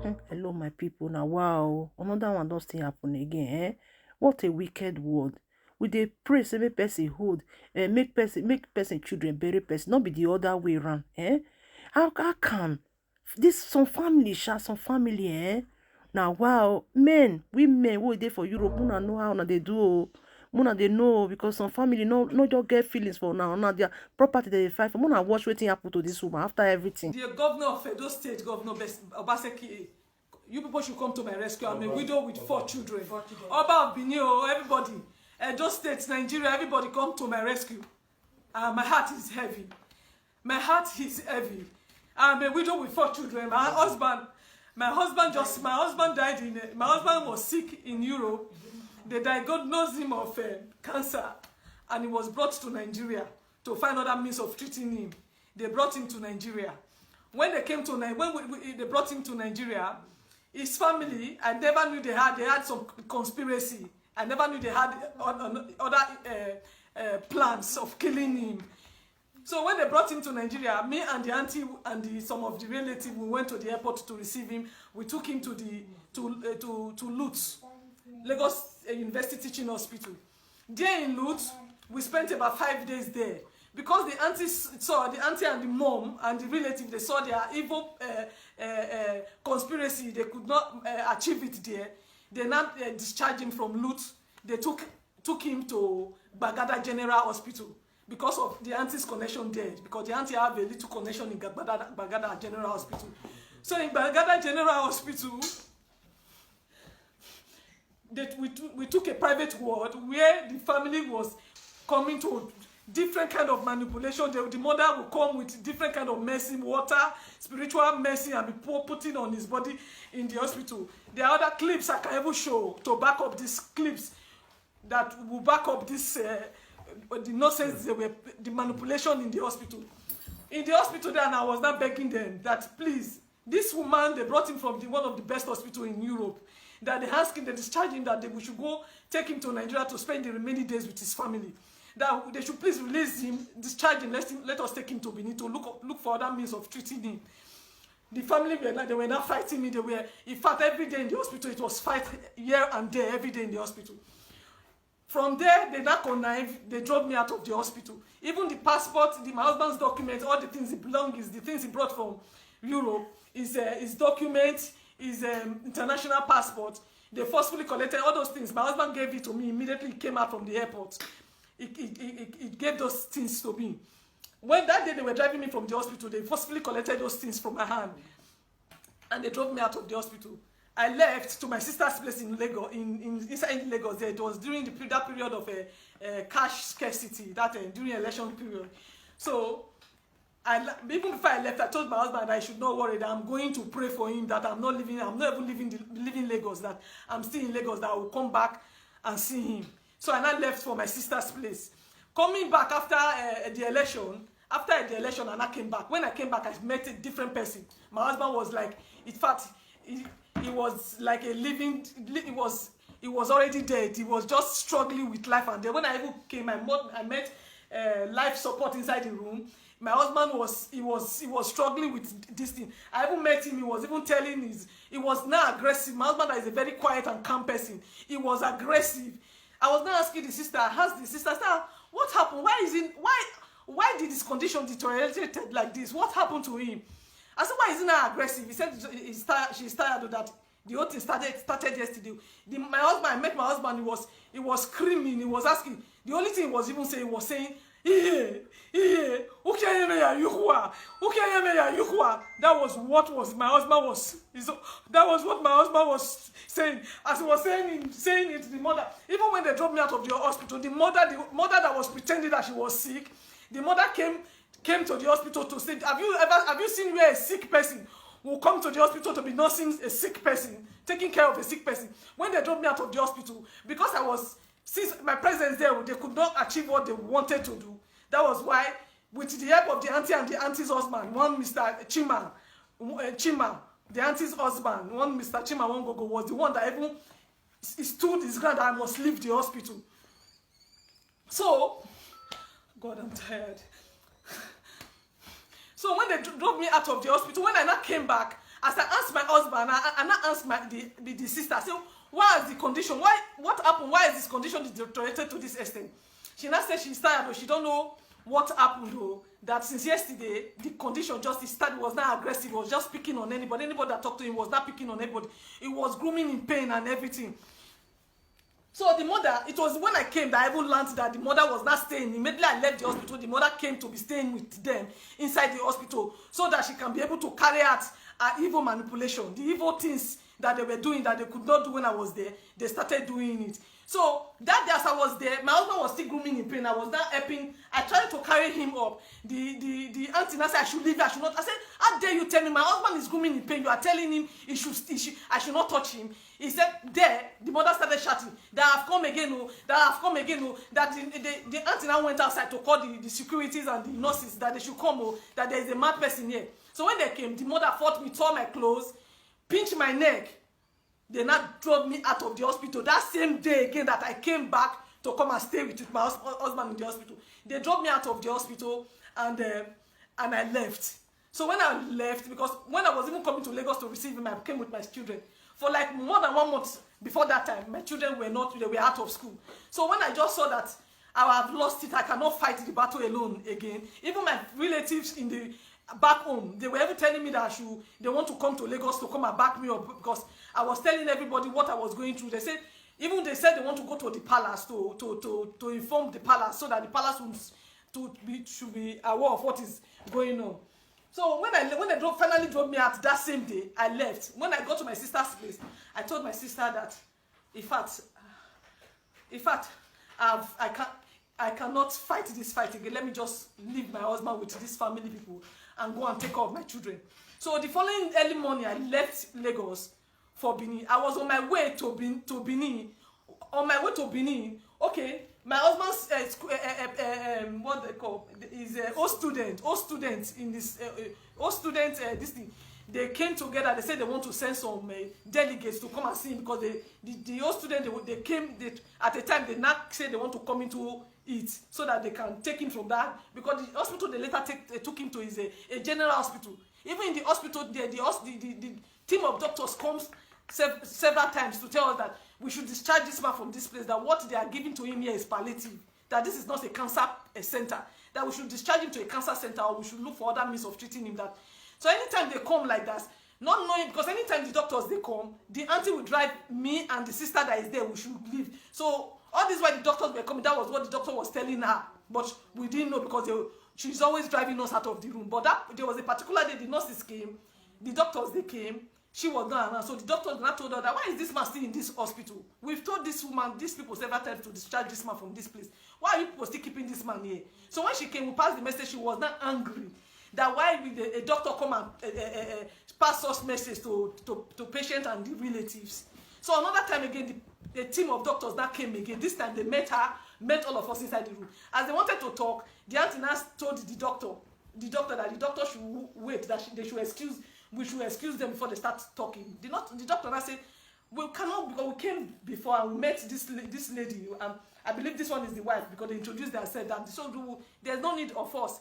Hello, my people. Now, wow, another one don't still happen again. What a wicked word. We dey pray say make person hold, make person children bury person, not be the other way around. How come this some family, Now, wow, men, women, wey dey for Europe, una know how una dey do. Una dey know because some family no just get feelings for now their property they fight for. Una watch wetin happen to this woman after everything. The governor of Edo State, Governor Obaseki, you people should come to my rescue. I'm a widow with 4 children. Oba of Benin, everybody. Edo State, Nigeria, everybody come to my rescue. My heart is heavy. My heart is heavy. I'm a widow with 4 children. My husband died my husband was sick in Europe. They diagnosed him of cancer, and he was brought to Nigeria to find other means of treating him. They brought him to Nigeria. When they came to they brought him to Nigeria, his family, I never knew they had some conspiracy. I never knew they had other plans of killing him. So when they brought him to Nigeria, me and the auntie and some of the relatives, we went to the airport to receive him. We took him to Lutz, Lagos University Teaching Hospital. There in Lutz, we spent about 5 days there. Because the auntie and the mom and the relative, they saw their evil conspiracy, they could not achieve it there. They now discharged him from Lutz. They took him to Bagada General Hospital because of the auntie's connection there. Because the auntie have a little connection in Bagada General Hospital. So in Bagada General Hospital, we took a private ward where the family was coming to different kind of manipulation. The mother will come with different kind of medicine, water, spiritual medicine, and be putting on his body in the hospital. There are other clips I can even show to back up these clips that will back up this the nonsense, the manipulation in the hospital. In the hospital then, I was not begging them that please, this woman, they brought him from one of the best hospitals in Europe, that they asked him, they discharged him, that we should go take him to Nigeria to spend the remaining days with his family. That they should please release him, discharge him, let us take him to Benin to look for other means of treating him. The family were not fighting me. They were, in fact, every day in the hospital, it was fight here and there, every day in the hospital. From there, they now connive, they drove me out of the hospital. Even the passport, my husband's documents, all the things he belongs, the things he brought from Europe, his documents, his international passport, they forcefully collected all those things. My husband gave it to me immediately he came out from the airport. It gave those things to me. When that day they were driving me from the hospital, they forcefully collected those things from my hand. And they drove me out of the hospital. I left to my sister's place in Lagos, inside Lagos there. It was during that period of cash scarcity, during election period. So, even before I left, I told my husband that I should not worry, that I'm going to pray for him, that I'm not even leaving Lagos, that I'm still in Lagos, that I will come back and see him. So I now left for my sister's place. Coming back after the election, and I came back. When I came back, I met a different person. My husband was like, in fact, he was like a living, he was already dead. He was just struggling with life. And then when I even came, I met life support inside the room. My husband was struggling with this thing. I even met him. He was even telling he was not aggressive. My husband is a very quiet and calm person. He was aggressive. I was now asking the sister. I asked the sister, what happened? Why did his condition deteriorate like this? What happened to him? I said, why is he not aggressive? He said she's tired of that. The whole thing started yesterday. I met my husband. He was screaming. He was asking. The only thing he was even saying that was what my husband was saying. As he was saying it to the mother. Even when they dropped me out of the hospital, the mother that was pretending that she was sick, the mother came to the hospital to say, have you seen where a sick person will come to the hospital to be nursing a sick person, taking care of a sick person? When they dropped me out of the hospital, because since my presence there, they could not achieve what they wanted to do. That was why, with the help of the auntie and the auntie's husband, one Mr. Chima, the auntie's husband, one Mr. Chima Wangogo, was the one that even stood his ground that I must leave the hospital. So, God, I'm tired. So when they drove me out of the hospital, when I now came back, As I asked my husband, I asked the sister, I said, what is the condition? What happened? Why is this condition deteriorated to this extent? She now said she's tired, but she don't know what happened though. That since yesterday, the condition just started, was not aggressive, was just picking on anybody. Anybody that talked to him was not picking on anybody. It was grooming in pain and everything. So the mother, it was when I came that I even learned that the mother was not staying. Immediately I left the hospital, the mother came to be staying with them inside the hospital so that she can be able to carry out her evil manipulation. The evil things that they were doing that they could not do when I was there, they started doing it. So that day as I was there, my husband was still grooming in pain. I was not helping. I tried to carry him up. The auntie said I should leave it, I should not. I said, how dare you tell me my husband is grooming in pain? You are telling him I should not touch him. He said, there, the mother started shouting, that I have come again, oh, that I have come again, oh, that the auntie now went outside to call the securities and the nurses that they should come, oh, that there is a mad person here. So when they came, the mother fought me, tore my clothes, pinched my neck. They now drove me out of the hospital. That same day again that I came back to come and stay with my husband in the hospital. They drove me out of the hospital and I left. So when I left, because when I was even coming to Lagos to receive him, I came with my children. For like more than 1 month before that time, my children were out of school. So when I just saw that I have lost it, I cannot fight the battle alone again. Even my relatives in the back home, they were even telling me that they want to come to Lagos to come and back me up because I was telling everybody what I was going through. They said they want to go to the palace to inform the palace so that the palace should be aware of what is going on. So when they finally drove me out that same day, I left. When I got to my sister's place, I told my sister that, in fact, I cannot fight this fight again. Let me just leave my husband with these family people and go and take care of my children. So the following early morning, I left Lagos for Benin. I was on my way to Benin. On my way to Benin, okay, my husband's what they call is old student in this this thing. They came together. They said they want to send some delegates to come and see him because the old student they came at the time they not said they want to come into it so that they can take him from that, because the hospital they later took him to is a general hospital. Even in the hospital there, the team of doctors comes several times to tell us that we should discharge this man from this place, that what they are giving to him here is palliative, that this is not a cancer center, that we should discharge him to a cancer center or we should look for other means of treating him. That so anytime they come like that, not knowing, because anytime the doctors they come, the auntie will drive me and the sister that is there, we should leave. So all this while the doctors were coming, that was what the doctor was telling her, but we didn't know because she's always driving us out of the room. But there was a particular day the nurses came, the doctors they came, she was not around. So the doctor now told her that, why is this man still in this hospital? We've told this woman, these people several times to discharge this man from this place. Why are you people still keeping this man here? So when she came, we passed the message. She was not angry that why a doctor come and pass us message to patient and the relatives. So another time again, the team of doctors that came again. This time they met all of us inside the room. As they wanted to talk, the auntie now told the doctor that the doctor should wait, that we should excuse them before they start talking. The doctor now said, we cannot, because we came before and we met this lady. I believe this one is the wife, because they introduced themselves. That so there's no need of us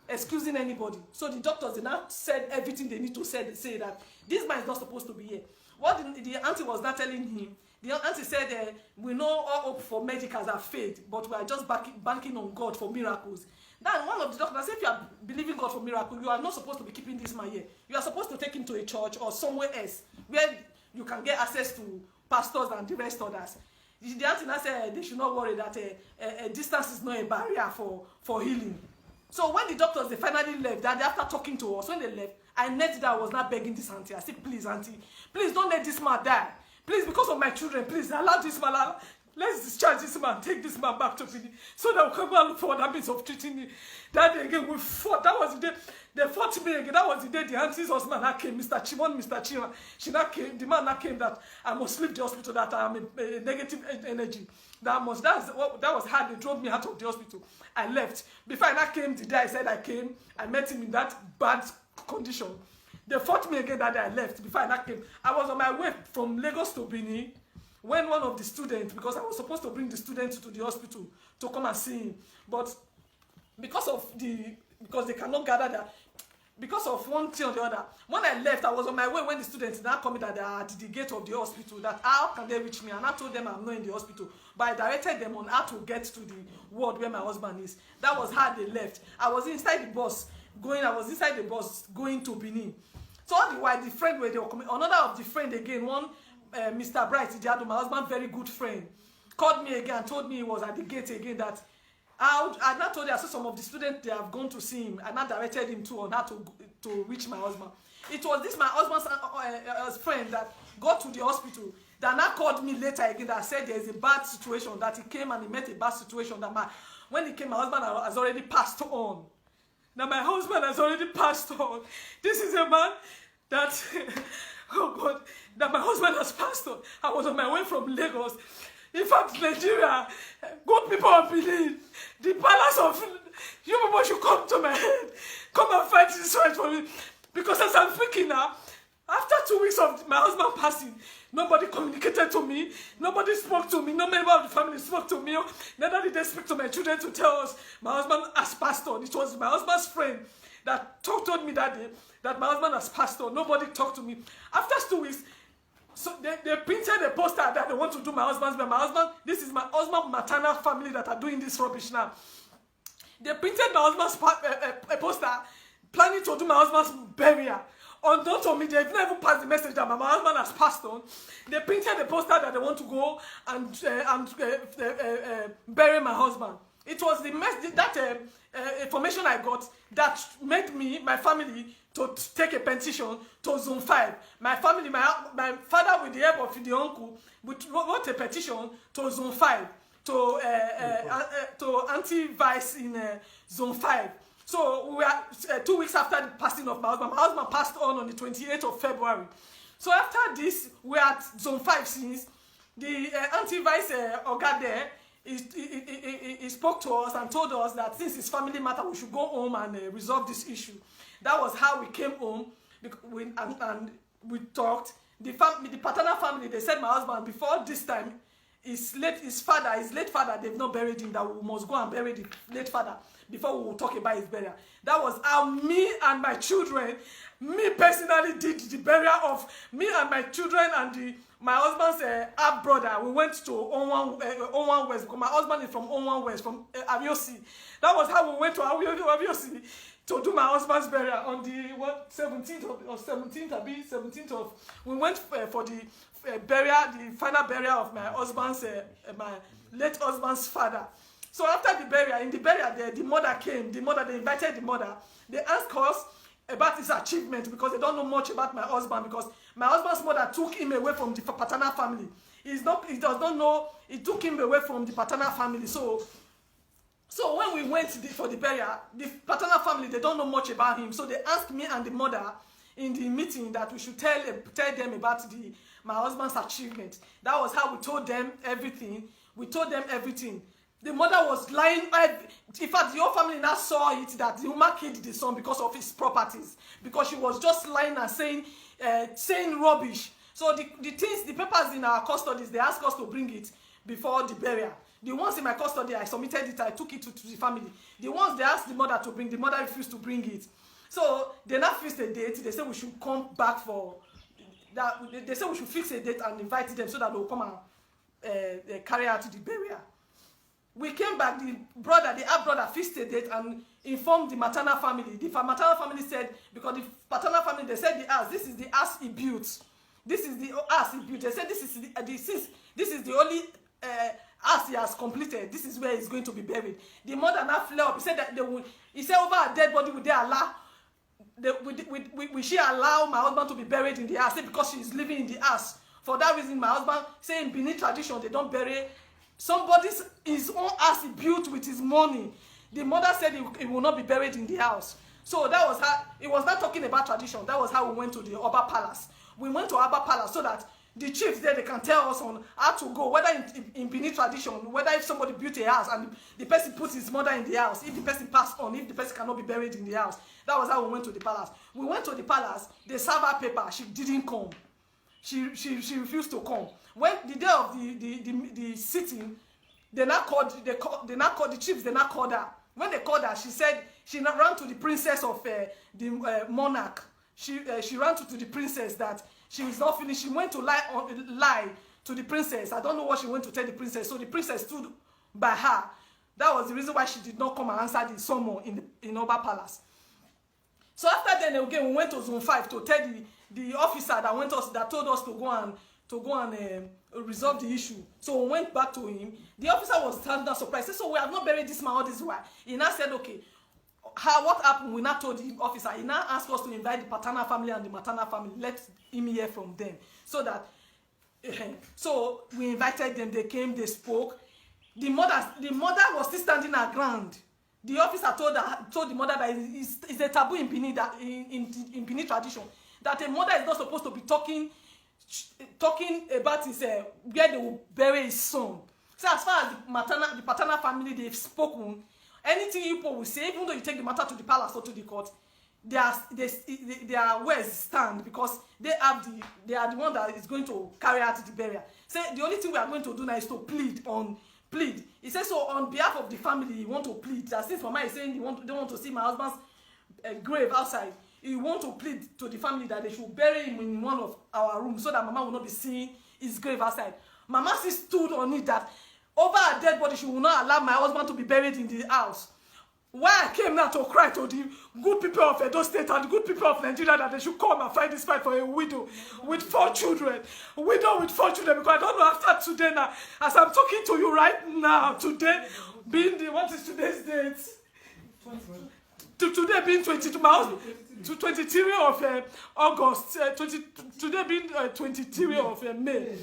excusing anybody. So the doctors they now said everything they need to say that this man is not supposed to be here. What the auntie was not telling him, the auntie said, we know all hope for medicals have failed, but we are just banking on God for miracles. Then one of the doctors said, if you are believing God for miracles, you are not supposed to be keeping this man here. You are supposed to take him to a church or somewhere else where you can get access to pastors and the rest others. The auntie now said they should not worry that distance is not a barrier for healing. So when the doctors they finally left, that after talking to us, when they left, I knelt that I was not begging this auntie. I said, please, auntie, please don't let this man die. Please, because of my children, please allow this man. Let's discharge this man, take this man back to Benin, so that we can go and look for other means of treating him. That day again, we fought. That was the day they fought me again. That was the day the auntie's husband came, Mr. Chima. She now came. The man now came that I must leave the hospital. That I am a negative energy. That was how they drove me out of the hospital. I left. Before I now came, the day I said I came, I met him in that bad condition. They fought me again that day I left. Before I now came, I was on my way from Lagos to Benin when one of the students, because I was supposed to bring the students to the hospital to come and see him, but because they cannot gather that, because of one thing or the other. When I left, I was on my way when the students now called me that they are at the gate of the hospital, that how can they reach me? And I told them I'm not in the hospital. But I directed them on how to get to the ward where my husband is. That was how they left. I was inside the bus going to Benin. So all the while, the friend where they were coming, another of the friend again, one Mr. Bright Idiado, my husband, very good friend, called me again and told me he was at the gate again, that I now told you, I saw some of the students, they have gone to see him, and now directed him to on how to reach my husband. It was this my husband's friend that got to the hospital, that now called me later again, that said there is a bad situation, that he came and he met a bad situation, that when he came, my husband has already passed on. Now my husband has already passed on. This is a man that, oh God, that my husband has passed on. I was on my way from Lagos. In fact, Nigeria, good people of Benin, the palace of you people should come to my head. Come and fight this fight for me. Because as I'm speaking now, after 2 weeks of my husband passing, nobody communicated to me. Nobody spoke to me. No member of the family spoke to me. Neither did they speak to my children to tell us my husband has passed on. It was my husband's friend that told me that day that my husband has passed on. Nobody talked to me. After 2 weeks, so they printed a poster that they want to do my husband's burial. My husband, this is my husband's maternal family that are doing this rubbish now. They printed my husband's a poster planning to do my husband's burial. Unknown to me, they didn't even pass the message that my husband has passed on. They printed a poster that they want to go and bury my husband. It was the message that information I got that made me, my family, to take a petition to Zone 5. My family, my father, with the help of the uncle, wrote a petition to Zone 5 to anti-vice in Zone 5. So we are 2 weeks after the passing of my husband. My husband passed on the 28th of February. So after this, we are at Zone 5 since the anti-vice Oga there. He spoke to us and told us that since it's family matter, we should go home and resolve this issue. That was how we came home, and we talked. The paternal family, they said my husband, before this time, his late father, they've not buried him, that we must go and bury the late father before we will talk about his burial. That was how me and my children, me personally did the burial of me and my children and my husband's half brother. We went to Onwan West, because my husband is from Onwan West, from Aviosi. That was how we went to Aviosi to do my husband's burial on the 17th of. We went for the burial, the final burial of my husband's my late husband's father. So after the burial, in the burial there, the mother came. They invited the mother. They asked us about his achievement because they don't know much about my husband, because my husband's mother took him away from the paternal family. He does not know. He took him away from the paternal family. So when we went for the burial, the paternal family, they don't know much about him. So they asked me and the mother in the meeting that we should tell them about my husband's achievement. That was how we told them everything. We told them everything. The mother was lying. In fact, the whole family now saw it that the woman killed the son because of his properties. Because she was just lying and saying rubbish. So the papers in our custodies, they asked us to bring it before the burial. The ones in my custody, I submitted it, I took it to the family. The ones they asked the mother to bring, the mother refused to bring it. So they now fixed a date. They said we should come back for that. They said we should fix a date and invite them so that they will come and carry out the burial. We came back, the half brother fixed a date and informed the maternal family. The maternal family said, because the paternal family, they said the house, this is the house he built. This is the house he built. They said this is the only house he has completed. This is where he's going to be buried. The mother now fled up. He said that he said over a dead body, would they allow? Will she allow my husband to be buried in the house? Because she is living in the house. For that reason, my husband saying in Benin tradition, they don't bury his own house he built with his money. The mother said he will not be buried in the house. So that was how, it was not talking about tradition. That was how we went to the Oba Palace. We went to Oba Palace so that the chiefs there, they can tell us on how to go, whether in Benin tradition, whether if somebody built a house and the person puts his mother in the house, if the person passed on, if the person cannot be buried in the house. That was how we went to the palace. We went to the palace, they served her paper, she didn't come. She refused to come. When the day of the sitting, the chiefs, they now called her. When they called her, she said She ran to the princess of the monarch. She ran to the princess that she was not finished. She went to lie to the princess. I don't know what she went to tell the princess. So the princess stood by her. That was the reason why she did not come and answer the summon in Oba Palace. So after then again, we went to Zone 5 to tell the officer that told us to go and resolve the issue. So we went back to him. The officer was standing surprised. He said, so we have not buried this man all this while. He now said, okay, what happened? We now told the officer. He now asked us to invite the paternal family and the maternal family. Let him hear from them. So that, so we invited them. They came. They spoke. The mother was still standing her ground. The officer told the mother that it's a taboo in Benin, that in Benin tradition, that a mother is not supposed to be talking about his where they will bury his son. So as far as the paternal family, they've spoken. Anything people will say, even though you take the matter to the palace or to the court, their words stand, because they are the one that is going to carry out the burial. Say the only thing we are going to do now is to plead. He says, so on behalf of the family, he want to plead. That since Mama is saying they want to see my husband's grave outside, he want to plead to the family that they should bury him in one of our rooms so that Mama will not be seeing his grave outside. Mama still stood on it that over a dead body, she will not allow my husband to be buried in the house. Why I came now to cry to the good people of Edo State and the good people of Nigeria that they should come and fight this fight for a widow with 4 children. A widow with 4 children, because I don't know after today now, as I'm talking to you right now, today being what is today's date? Today being 22, my husband, to 23 of August, today being 23 of May.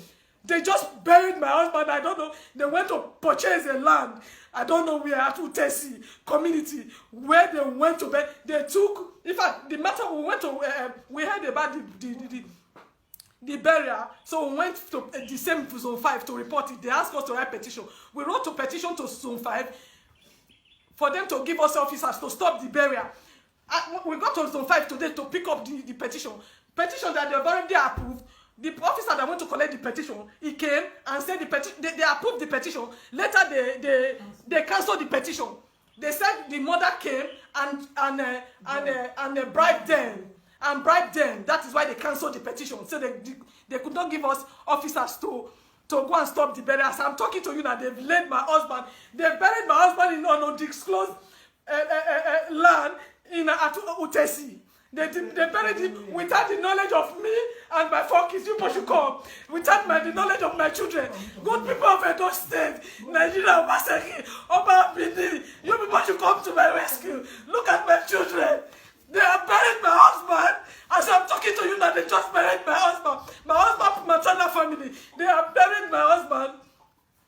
They just buried my husband. I don't know. They went to purchase a land. I don't know where, at Utesi community, where they went to bed. They took, in fact, the matter we went to, we heard about the burial. So we went to the same Zone 5 to report it. They asked us to write petition. We wrote a petition to Zone 5 for them to give us officers to stop the burial. We got to Zone 5 today to pick up the petition. Petition that they've already approved. The officer that went to collect the petition, he came and said they approved the petition. Later they canceled the petition. They said the mother came and bribed them. That is why they canceled the petition. So they could not give us officers to go and stop the burial. As I'm talking to you now, they've laid my husband. They've buried my husband in an undisclosed land in Utesi. They buried him without the knowledge of me and my 4 kids. You people should come. Without the knowledge of my children. Good people of Edo State, Nigeria, Obaseki, Oba Bini. You people should come to my rescue. Look at my children. They have buried my husband. As I'm talking to you now, they just buried my husband. My husband's maternal family. They have buried my husband.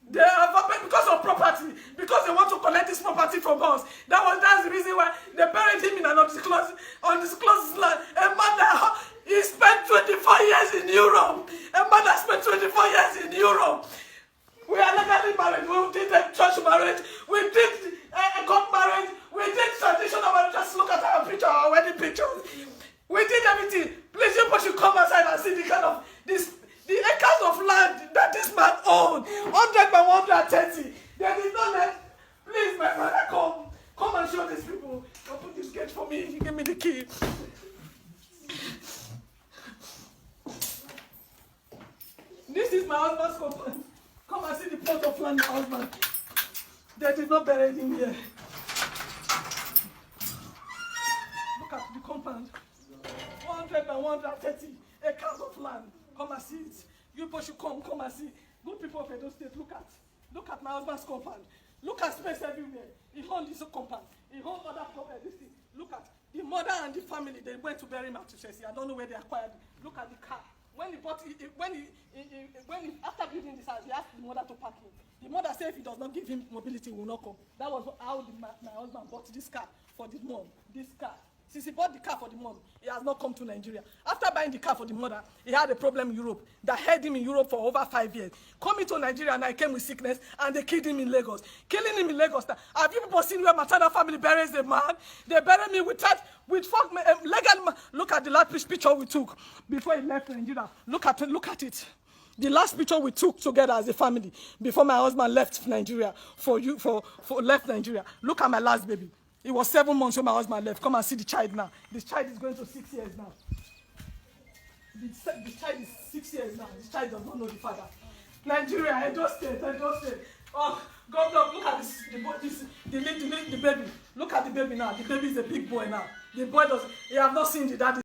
They have because of property, because they want to collect this property from us. That's the reason why they buried him in an undisclosed land. A man he spent 24 years in Europe. A man that spent 24 years in Europe. We are legally married. We did a church marriage. We did a court marriage. We did traditional marriage. Just look at our picture, our wedding pictures. We did everything. Please, you should come outside and see the kind of the acres of land that this man owned, 100 by 130. They did not let. Please, my brother, come and show these people. Open this gate for me. Give me the key. This is my husband's compound. Come and see the plot of land, my husband. They did not bury him here. Look at the compound. 100 by 130 acres of land. Come and see it. You people should come and see. Good people of Edo State, look at my husband's compound. Look at space everywhere. He owned this compound. He owned other property. This thing. Look at the mother and the family. They went to bury him at Chelsea. I don't know where they acquired it. Look at the car. When he after building this house, he asked the mother to park him. The mother said if he does not give him mobility, he will not come. That was how my husband bought this car for the mom. This car. Since he bought the car for the mom, he has not come to Nigeria. After buying the car for the mother, he had a problem in Europe that held him in Europe for over 5 years. Coming to Nigeria, and I came with sickness, and they killed him in Lagos. Killing him in Lagos. Have you people seen where maternal family buries a man? They bury me with legal. Look at the last picture we took before he left Nigeria. Look at it. The last picture we took together as a family before my husband left Nigeria left Nigeria. Look at my last baby. It was 7 months when my husband left. Come and see the child now. This child is going to 6 years now. The child is 6 years now. This child does not know the father. Nigeria, Edo State. Oh, God, look at this. The baby. Look at the baby now. The baby is a big boy now. The boy doesn't. He have not seen the daddy.